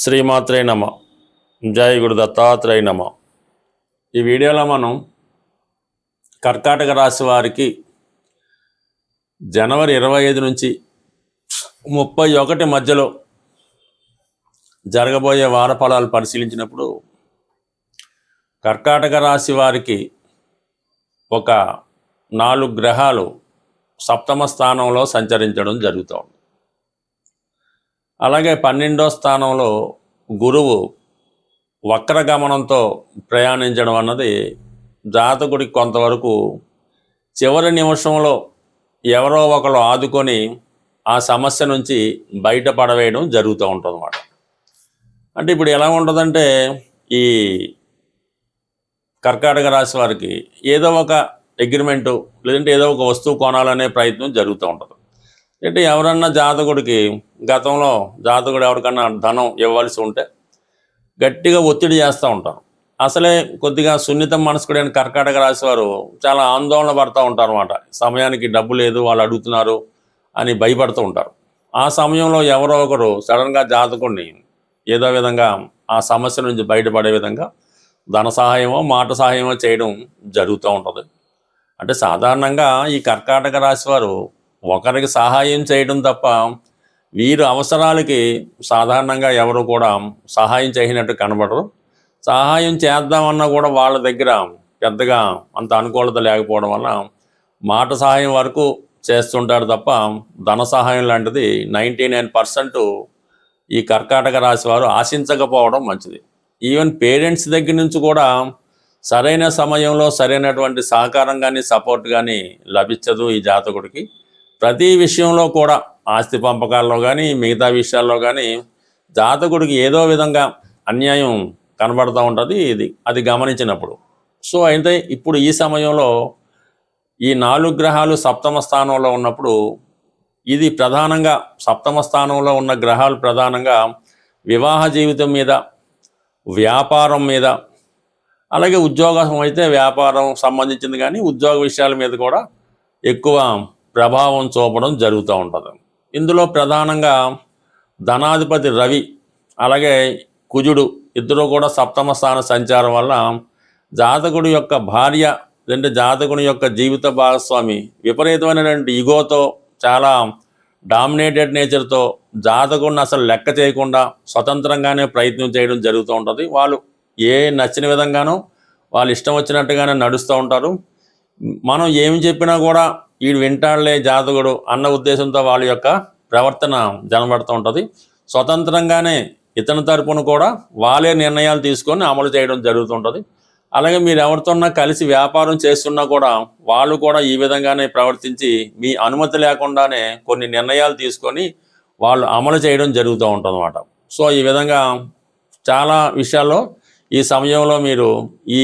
శ్రీమాత్రే నమ. జై గురు దత్తాత్రేయ నమ. ఈ వీడియోలో మనం కర్కాటక రాశి వారికి జనవరి 25 నుంచి 31 మధ్యలో జరగబోయే వార ఫలాలు పరిశీలించినప్పుడు కర్కాటక రాశి వారికి ఒక 4 గ్రహాలు సప్తమ స్థానంలో సంచరించడం జరుగుతుంది. అలాగే 12వ స్థానంలో గురువు వక్రగమనంతో ప్రయాణించడం అన్నది జాతకుడికి కొంతవరకు చివరి నిమిషంలో ఎవరో ఒకరు ఆదుకొని ఆ సమస్య నుంచి బయటపడవేయడం జరుగుతూ ఉంటుంది అన్నమాట. అంటే ఇప్పుడు ఎలా ఉంటుందంటే ఈ కర్కాటక రాశి వారికి ఏదో ఒక అగ్రిమెంటు లేదంటే ఏదో ఒక వస్తువు కొనాలనే ప్రయత్నం జరుగుతూ ఉంటుంది. అంటే ఎవరన్నా జాతకుడికి గతంలో జాతకుడు ఎవరికన్నా ధనం ఇవ్వాల్సి ఉంటే గట్టిగా ఒత్తిడి చేస్తూ ఉంటారు. అసలే కొద్దిగా సున్నితం మనసుకుడైన కర్కాటక రాశి వారు చాలా ఆందోళన పడుతూ ఉంటారు అన్నమాట. సమయానికి డబ్బు లేదు, వాళ్ళు అడుగుతున్నారు అని భయపడుతూ ఉంటారు. ఆ సమయంలో ఎవరో ఒకరు సడన్గా జాతకుడిని ఏదో విధంగా ఆ సమస్య నుంచి బయటపడే విధంగా ధన సహాయమో మాట సహాయమో చేయడం జరుగుతూ ఉంటుంది. అంటే సాధారణంగా ఈ కర్కాటక రాశి వారు ఒకరికి సహాయం చేయడం తప్ప వీరు అవసరాలకి సాధారణంగా ఎవరు కూడా సహాయం చేయనట్టు కనబడరు. సహాయం చేద్దామన్నా కూడా వాళ్ళ దగ్గర పెద్దగా అంత అనుకూలత లేకపోవడం వల్ల మాట సహాయం వరకు చేస్తుంటారు తప్ప ధన సహాయం లాంటిది 99% ఈ కర్కాటక రాశి వారు ఆశించకపోవడం మంచిది. ఈవెన్ పేరెంట్స్ దగ్గర నుంచి కూడా సరైన సమయంలో సరైనటువంటి సహకారం కానీ సపోర్ట్ కానీ లభించదు ఈ జాతకుడికి. ప్రతి విషయంలో కూడా ఆస్తి పంపకాల్లో కానీ మిగతా విషయాల్లో కానీ జాతకుడికి ఏదో విధంగా అన్యాయం కనబడుతూ ఉంటుంది అది గమనించినప్పుడు. సో అయితే ఇప్పుడు ఈ సమయంలో ఈ 4 గ్రహాలు సప్తమ స్థానంలో ఉన్నప్పుడు ఇది ప్రధానంగా సప్తమ స్థానంలో ఉన్న గ్రహాలు ప్రధానంగా వివాహ జీవితం మీద, వ్యాపారం మీద, అలాగే ఉద్యోగం అయితే వ్యాపారం సంబంధించింది కానీ ఉద్యోగ విషయాల మీద కూడా ఎక్కువ ప్రభావం చూపడం జరుగుతూ ఉంటుంది. ఇందులో ప్రధానంగా ధనాధిపతి రవి అలాగే కుజుడు ఇద్దరు కూడా సప్తమ స్థాన సంచారం వల్ల జాతకుడి యొక్క భార్య అంటే జాతకుని యొక్క జీవిత భాగస్వామి విపరీతమైనటువంటి ఈగోతో, చాలా డామినేటెడ్ నేచర్తో జాతకుడిని అసలు లెక్క చేయకుండా స్వతంత్రంగానే ప్రయత్నం చేయడం జరుగుతూ ఉంటుంది. వాళ్ళు ఏ నచ్చిన విధంగానో వాళ్ళు ఇష్టం వచ్చినట్టుగానే నడుస్తూ ఉంటారు. మనం ఏమి చెప్పినా కూడా వీడు వింటాడులే జాతకుడు అన్న ఉద్దేశంతో వాళ్ళ యొక్క ప్రవర్తన జనబడుతూ ఉంటుంది. స్వతంత్రంగానే ఇతని తరపున కూడా వాళ్ళే నిర్ణయాలు తీసుకొని అమలు చేయడం జరుగుతుంటుంది. అలాగే మీరు ఎవరితోన్నా కలిసి వ్యాపారం చేస్తున్నా కూడా వాళ్ళు కూడా ఈ విధంగానే ప్రవర్తించి మీ అనుమతి లేకుండానే కొన్ని నిర్ణయాలు తీసుకొని వాళ్ళు అమలు చేయడం జరుగుతూ ఉంటుంది అన్నమాట. సో ఈ విధంగా చాలా విషయాల్లో ఈ సమయంలో మీరు ఈ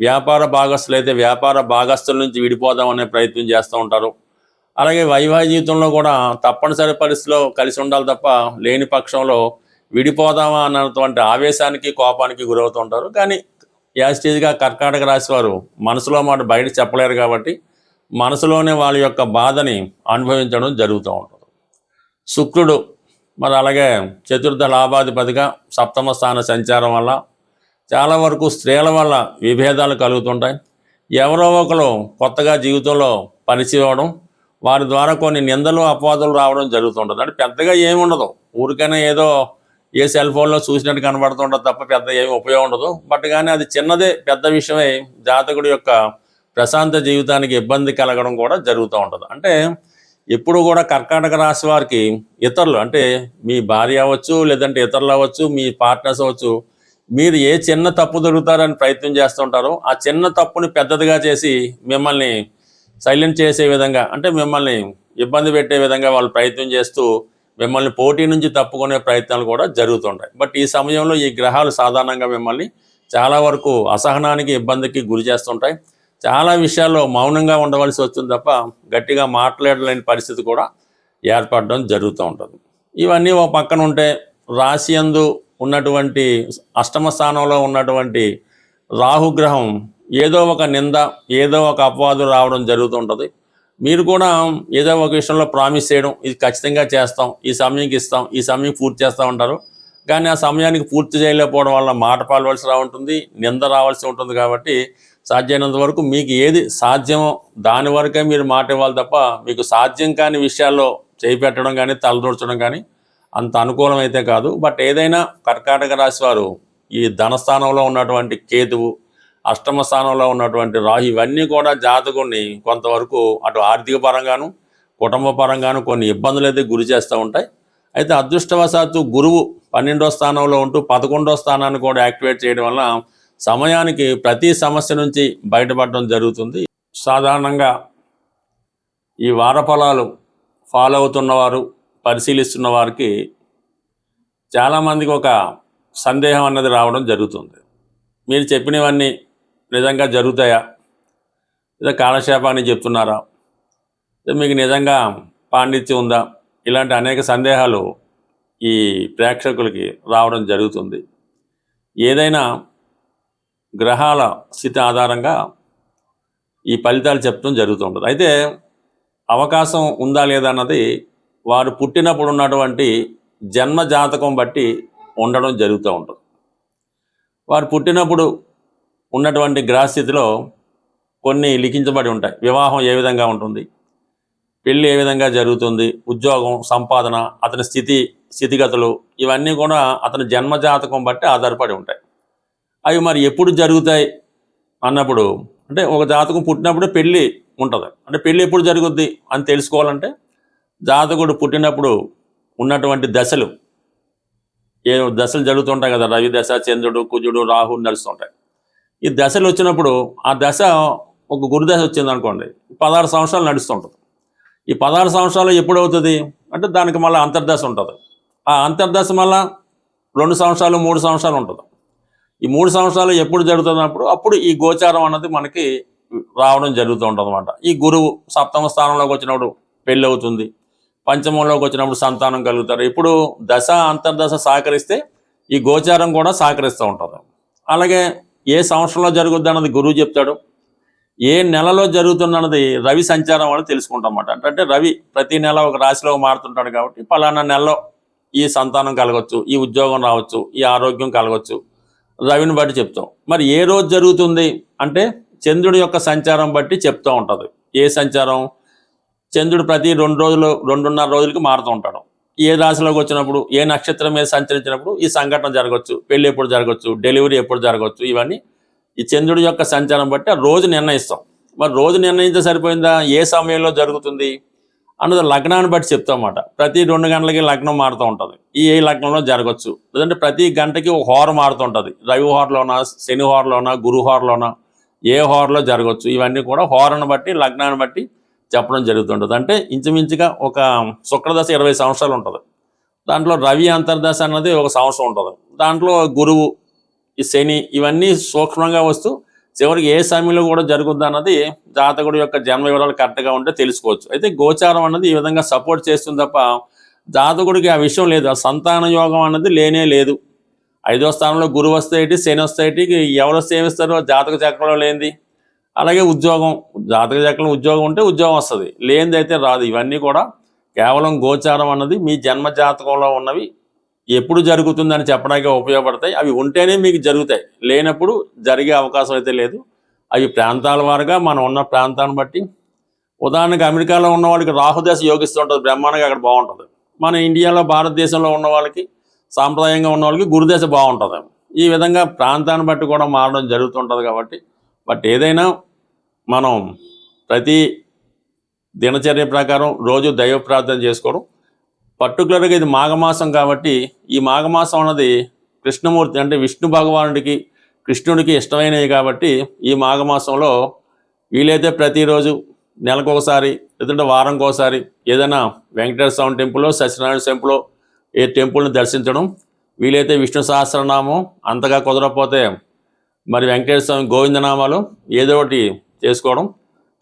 వ్యాపార భాగస్తులు అయితే వ్యాపార భాగస్తుల నుంచి విడిపోదామనే ప్రయత్నం చేస్తూ ఉంటారు. అలాగే వైవాహిక జీవితంలో కూడా తప్పనిసరి పరిస్థితిలో కలిసి ఉండాలి తప్ప లేని పక్షంలో విడిపోదామా అన్నటువంటి ఆవేశానికి కోపానికి గురవుతూ ఉంటారు. కానీ యాస్టేజ్గా కర్కాటక రాశి వారు మనసులో మాట బయట చెప్పలేరు కాబట్టి మనసులోనే వాళ్ళ యొక్క బాధని అనుభవించడం జరుగుతూ ఉంటుంది. శుక్రుడు మరి అలాగే చతుర్థ లాభాధిపతిగా సప్తమ స్థాన సంచారం వల్ల చాలా వరకు స్త్రీల వల్ల విభేదాలు కలుగుతుంటాయి. ఎవరో ఒకరు కొత్తగా జీవితంలో పరిచయం అవ్వడం, వారి ద్వారా కొన్ని నిందలు అపవాదులు రావడం జరుగుతుంటుంది. అంటే పెద్దగా ఏమి ఉండదు, ఊరికైనా ఏదో ఏ సెల్ ఫోన్లో చూసినట్టు కనబడుతుంటుంది తప్ప పెద్ద ఏమి ఉపయోగం ఉండదు. బట్ కానీ అది చిన్నదే పెద్ద విషయమై జాతకుడి యొక్క ప్రశాంత జీవితానికి ఇబ్బంది కలగడం కూడా జరుగుతూ ఉంటుంది. అంటే ఎప్పుడు కూడా కర్కాటక రాశి వారికి ఇతరులు అంటే మీ భార్య అవ్వచ్చు, లేదంటే ఇతరులు అవ్వచ్చు, మీ పార్ట్నర్స్ అవ్వచ్చు, మీరు ఏ చిన్న తప్పు దొరుకుతారని ప్రయత్నం చేస్తుంటారో ఆ చిన్న తప్పుని పెద్దదిగా చేసి మిమ్మల్ని సైలెంట్ చేసే విధంగా అంటే మిమ్మల్ని ఇబ్బంది పెట్టే విధంగా వాళ్ళు ప్రయత్నం చేస్తూ మిమ్మల్ని పోటీ నుంచి తప్పుకునే ప్రయత్నాలు కూడా జరుగుతుంటాయి. బట్ ఈ సమయంలో ఈ గ్రహాలు సాధారణంగా మిమ్మల్ని చాలా వరకు అసహనానికి ఇబ్బందికి గురి చేస్తుంటాయి. చాలా విషయాల్లో మౌనంగా ఉండవలసి వస్తుంది తప్ప గట్టిగా మాట్లాడలేని పరిస్థితి కూడా ఏర్పడడం జరుగుతూ ఉంటుంది. ఇవన్నీ ఒక పక్కన ఉంటే రాశి యందు ఉన్నటువంటి అష్టమ స్థానంలో ఉన్నటువంటి రాహుగ్రహం ఏదో ఒక నింద ఏదో ఒక అపవాదు రావడం జరుగుతుంటుంది. మీరు కూడా ఏదో ఒక విషయంలో ప్రామిస్ చేయడం, ఇది ఖచ్చితంగా చేస్తాం, ఈ సమయంకి ఇస్తాం, ఈ సమయం పూర్తి చేస్తూ ఉంటారు. కానీ ఆ సమయానికి పూర్తి చేయలేకపోవడం వల్ల మాట పాల్వలసి ఉంటుంది, నింద రావాల్సి ఉంటుంది. కాబట్టి సాధ్యమైనంత వరకు మీకు ఏది సాధ్యమో దాని వరకే మీరు మాట ఇవ్వాలి తప్ప మీకు సాధ్యం కాని విషయాల్లో చేయి పెట్టడం కానీ తలదూర్చడం కానీ అంత అనుకూలమైతే కాదు. బట్ ఏదైనా కర్కాటక రాశి వారు ఈ ధనస్థానంలో ఉన్నటువంటి కేతువు, అష్టమ స్థానంలో ఉన్నటువంటి రాహు ఇవన్నీ కూడా జాతకుడిని కొంతవరకు అటు ఆర్థిక పరంగాను కుటుంబ పరంగాను కొన్ని ఇబ్బందులు అయితే గురి చేస్తూ ఉంటాయి. అయితే అదృష్టవశాత్తు గురువు 12వ స్థానంలో ఉంటూ 11వ స్థానాన్ని కూడా యాక్టివేట్ చేయడం వల్ల సమయానికి ప్రతి సమస్య నుంచి బయటపడడం జరుగుతుంది. సాధారణంగా ఈ వారఫలాలు ఫాలో అవుతున్నవారు, పరిశీలిస్తున్న వారికి చాలామందికి ఒక సందేహం అన్నది రావడం జరుగుతుంది. మీరు చెప్పినవన్నీ నిజంగా జరుగుతాయా, లేదా కాలక్షేపాన్ని చెప్తున్నారా, మీకు నిజంగా పాండిత్యం ఉందా, ఇలాంటి అనేక సందేహాలు ఈ ప్రేక్షకులకి రావడం జరుగుతుంది. ఏదైనా గ్రహాల స్థితి ఆధారంగా ఈ ఫలితాలు చెప్పడం జరుగుతుంటుంది. అయితే అవకాశం ఉందా లేదా అన్నది వారు పుట్టినప్పుడు ఉన్నటువంటి జన్మ జాతకం బట్టి ఉండడం జరుగుతూ ఉంటుంది. వారు పుట్టినప్పుడు ఉన్నటువంటి గ్రహస్థితిలో కొన్ని లిఖించబడి ఉంటాయి. వివాహం ఏ విధంగా ఉంటుంది, పెళ్ళి ఏ విధంగా జరుగుతుంది, ఉద్యోగం, సంపాదన, అతని స్థితిగతులు ఇవన్నీ కూడా అతని జన్మజాతకం బట్టి ఆధారపడి ఉంటాయి. అవి మరి ఎప్పుడు జరుగుతాయి అన్నప్పుడు, అంటే ఒక జాతకం పుట్టినప్పుడు పెళ్ళి ఉంటుంది, అంటే పెళ్ళి ఎప్పుడు జరుగుద్ది అని తెలుసుకోవాలంటే జాతకుడు పుట్టినప్పుడు ఉన్నటువంటి దశలు, ఏ దశలు జరుగుతుంటాయి కదా, రవి దశ, చంద్రుడు, కుజుడు, రాహు నడుస్తుంటాయి. ఈ దశలు వచ్చినప్పుడు ఆ దశ ఒక గురుదశ వచ్చింది అనుకోండి, 16 సంవత్సరాలు నడుస్తుంటుంది. ఈ 16 సంవత్సరాలు ఎప్పుడు అవుతుంది అంటే దానికి మళ్ళీ అంతర్దశ ఉంటుంది. ఆ అంతర్దశ మళ్ళీ 2 సంవత్సరాలు 3 సంవత్సరాలు ఉంటుంది. ఈ 3 సంవత్సరాలు ఎప్పుడు జరుగుతున్నప్పుడు అప్పుడు ఈ గోచారం అన్నది మనకి రావడం జరుగుతూ ఉంటుంది అన్నమాట. ఈ గురువు సప్తమ స్థానంలోకి వచ్చినప్పుడు పెళ్ళి అవుతుంది, పంచమంలోకి వచ్చినప్పుడు సంతానం కలుగుతారు. ఇప్పుడు దశ అంతర్దశ సహకరిస్తే ఈ గోచారం కూడా సహకరిస్తూ ఉంటుంది. అలాగే ఏ సంవత్సరంలో జరుగుద్ది అన్నది గురువు చెప్తాడు, ఏ నెలలో జరుగుతున్నది రవి సంచారం వల్ల తెలుసుకుంటాం అన్నమాట. అంటే రవి ప్రతి నెల ఒక రాశిలో మారుతుంటాడు కాబట్టి పలానా నెలలో ఈ సంతానం కలగవచ్చు, ఈ ఉద్యోగం రావచ్చు, ఈ ఆరోగ్యం కలగవచ్చు, రవిని బట్టి చెప్తాం. మరి ఏ రోజు జరుగుతుంది అంటే చంద్రుడి యొక్క సంచారం బట్టి చెప్తూ ఉంటుంది. ఏ సంచారం, చంద్రుడు ప్రతి 2 రోజులు 2.5 రోజులకి మారుతూ ఉంటాడు. ఏ రాశిలోకి వచ్చినప్పుడు, ఏ నక్షత్రం మీద సంచరించినప్పుడు ఈ సంఘటన జరగవచ్చు, పెళ్ళి ఎప్పుడు జరగవచ్చు, డెలివరీ ఎప్పుడు జరగవచ్చు, ఇవన్నీ ఈ చంద్రుడి యొక్క సంచారం బట్టి ఆ రోజు నిర్ణయిస్తాం. మరి రోజు నిర్ణయించే సరిపోయిందా, ఏ సమయంలో జరుగుతుంది అన్నది లగ్నాన్ని బట్టి చెప్తాం అన్నమాట. ప్రతి 2 గంటలకి లగ్నం మారుతూ ఉంటుంది. ఏ లగ్నంలో జరగవచ్చు, లేదంటే ప్రతి గంటకి ఒక హోర మారుతుంటుంది. రవి హోరలోనా, శని హోరలోనా, గురు హోరలోనా, ఏ హోరలో జరగవచ్చు. ఇవన్నీ కూడా హోరను బట్టి లగ్నాన్ని బట్టి చెప్పడం జరుగుతుంటుంది. అంటే ఇంచుమించుగా ఒక శుక్రదశ 20 సంవత్సరాలు ఉంటుంది. దాంట్లో రవి అంతర్దశ అన్నది 1 సంవత్సరం ఉంటుంది. దాంట్లో గురువు, ఈ శని ఇవన్నీ సూక్ష్మంగా వస్తూ చివరికి ఏ సమయంలో కూడా జరుగుద్ది అన్నది జాతకుడి యొక్క జన్మ వివరాలు కరెక్ట్గా ఉంటే తెలుసుకోవచ్చు. అయితే గోచారం అన్నది ఈ విధంగా సపోర్ట్ చేస్తుంది తప్ప జాతకుడికి ఆ విషయం లేదు. ఆ సంతాన యోగం అన్నది లేనే లేదు. 5వ స్థానంలో గురువు వస్తే ఏంటి, శని వస్తే ఏంటి, ఎవరు సేవిస్తారో జాతక చక్రంలో లేనిది. అలాగే ఉద్యోగం, జాతక చక్రంలో ఉద్యోగం ఉంటే ఉద్యోగం వస్తుంది, లేనిది అయితే రాదు. ఇవన్నీ కూడా కేవలం గోచారం అన్నది మీ జన్మ జాతకంలో ఉన్నవి ఎప్పుడు జరుగుతుందని చెప్పడానికి ఉపయోగపడతాయి. అవి ఉంటేనే మీకు జరుగుతాయి, లేనప్పుడు జరిగే అవకాశం అయితే లేదు. అవి ప్రాంతాల వారుగా మనం ఉన్న ప్రాంతాన్ని బట్టి, ఉదాహరణకు అమెరికాలో ఉన్న వాళ్ళకి రాహుదశ యోగిస్తూ ఉంటుంది, బ్రహ్మాండంగా అక్కడ బాగుంటుంది. మన ఇండియాలో భారతదేశంలో ఉన్న వాళ్ళకి, సాంప్రదాయంగా ఉన్న వాళ్ళకి గురుదశ బాగుంటుంది. ఈ విధంగా ప్రాంతాన్ని బట్టి కూడా మారడం జరుగుతుంటుంది. కాబట్టి బట్ ఏదైనా మనం ప్రతి దినచర్య ప్రకారం రోజు దైవ ప్రార్థన చేసుకోవడం, పర్టికులర్గా ఇది మాఘమాసం కాబట్టి ఈ మాఘమాసం అన్నది కృష్ణమూర్తి అంటే విష్ణు భగవానుడికి, కృష్ణుడికి ఇష్టమైనవి కాబట్టి ఈ మాఘమాసంలో వీలైతే ప్రతిరోజు నెలకొకసారి లేదంటే వారంకి ఒకసారి ఏదైనా వెంకటేశ్వర స్వామి టెంపుల్లో, సత్యనారాయణ టెంపుల్లో ఏ టెంపుల్ని దర్శించడం, వీలైతే విష్ణు సహస్రనామం, అంతగా కుదరకపోతే మరి వెంకటేశ్వర స్వామి గోవిందనామాలు ఏదో ఒకటి చేసుకోవడం,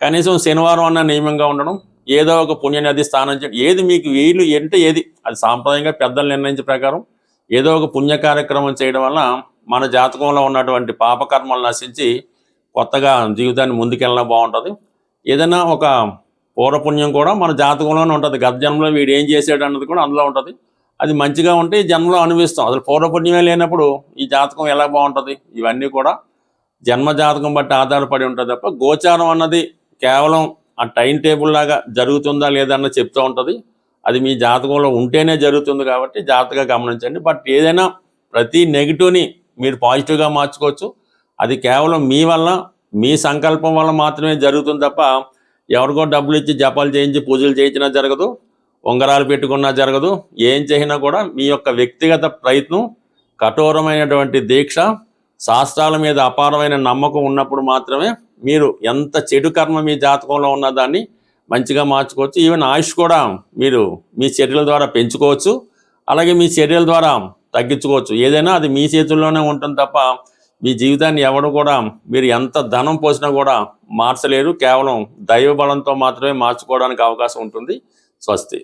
కనీసం శనివారం అన్న నియమంగా ఉండడం, ఏదో ఒక పుణ్యనది స్నానం చేయడం, ఏది మీకు వీలు అంటే ఏది అది సాంప్రదాయంగా పెద్దలు నిర్ణయించే ప్రకారం ఏదో ఒక పుణ్య కార్యక్రమం చేయడం వల్ల మన జాతకంలో ఉన్నటువంటి పాపకర్మలు నశించి కొత్తగా జీవితాన్ని ముందుకెళ్ళడం బాగుంటుంది. ఏదైనా ఒక పూర్వపుణ్యం కూడా మన జాతకంలోనే ఉంటుంది. గత జన్మలో వీడు ఏం చేసాడు అన్నది కూడా అందులో ఉంటుంది. అది మంచిగా ఉంటే ఈ జన్మలో అనుభవిస్తాం. అసలు పూర్వపుణ్యమే లేనప్పుడు ఈ జాతకం ఎలా బాగుంటుంది? ఇవన్నీ కూడా జన్మ జాతకం బట్టి ఆధారపడి ఉంటుంది తప్ప గోచారం అన్నది కేవలం ఆ టైం టేబుల్ లాగా జరుగుతుందా లేదా అన్న చెప్తూ ఉంటుంది. అది మీ జాతకంలో ఉంటేనే జరుగుతుంది కాబట్టి జాగ్రత్తగా గమనించండి. బట్ ఏదైనా ప్రతి నెగిటివ్ని మీరు పాజిటివ్గా మార్చుకోవచ్చు. అది కేవలం మీ వల్ల, మీ సంకల్పం వల్ల మాత్రమే జరుగుతుంది తప్ప ఎవరికో డబ్బులు ఇచ్చి జపాలు చేయించి పూజలు చేయించినా జరగదు, ఉంగరాలు పెట్టుకున్నా జరగదు. ఏం చేసినా కూడా మీ యొక్క వ్యక్తిగత ప్రయత్నం, కఠోరమైనటువంటి దీక్ష, శాస్త్రాల మీద అపారమైన నమ్మకం ఉన్నప్పుడు మాత్రమే మీరు ఎంత చెడు కర్మ మీ జాతకంలో ఉన్న దాన్ని మంచిగా మార్చుకోవచ్చు. ఈవెన్ ఆయుష్ కూడా మీరు మీ చర్యల ద్వారా పెంచుకోవచ్చు, అలాగే మీ చర్యల ద్వారా తగ్గించుకోవచ్చు. ఏదైనా అది మీ చేతుల్లోనే ఉంటుంది తప్ప మీ జీవితాన్ని ఎవడు కూడా మీరు ఎంత ధనం పోసినా కూడా మార్చలేరు. కేవలం దైవ బలంతో మాత్రమే మార్చుకోవడానికి అవకాశం ఉంటుంది. స్వస్తి.